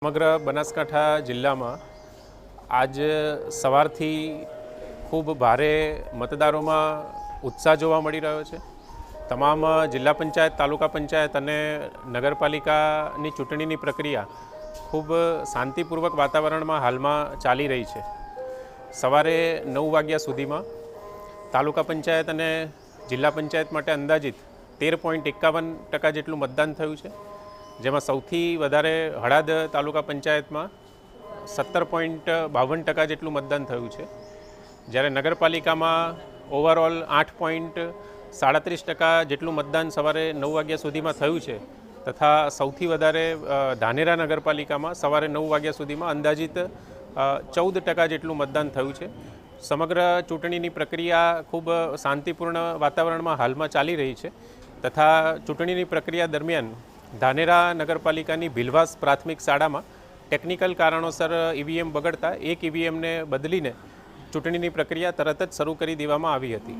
સમગ્ર બનાસકાંઠા જિલ્લામાં આજ સવારથી ખૂબ ભારે મતદારોમાં ઉત્સાહ જોવા મળી રહ્યો છે। તમામ જિલ્લા પંચાયત, તાલુકા પંચાયત અને નગરપાલિકાની ચૂંટણીની પ્રક્રિયા ખૂબ શાંતિપૂર્વક વાતાવરણમાં હાલમાં ચાલી રહી છે। સવારે 9 વાગ્યા સુધીમાં તાલુકા પંચાયત અને જિલ્લા પંચાયત માટે અંદાજિત 13.51% જેટલું મતદાન થયું છે, જેમાં સૌથી વધારે હળાદ તાલુકા પંચાયતમાં 17.52% જેટલું મતદાન થયું છે, જ્યારે નગરપાલિકામાં ઓવરઓલ 8.37% જેટલું મતદાન સવારે 9 વાગ્યા સુધીમાં થયું છે, તથા સૌથી વધારે ધાનેરા નગરપાલિકામાં સવારે 9 વાગ્યા સુધીમાં અંદાજિત 14% જેટલું મતદાન થયું છે। સમગ્ર ચૂંટણીની પ્રક્રિયા ખૂબ શાંતિપૂર્ણ વાતાવરણમાં હાલમાં ચાલી રહી છે, તથા ચૂંટણીની પ્રક્રિયા દરમિયાન ધાનેરા નગરપાલિકાની ભીલવાસ પ્રાથમિક શાળામાં ટેકનિકલ કારણોસર ઈવીએમ બગડતા એક ઈવીએમને બદલીને ચૂંટણીની પ્રક્રિયા તરત જ શરૂ કરી દેવામાં આવી હતી।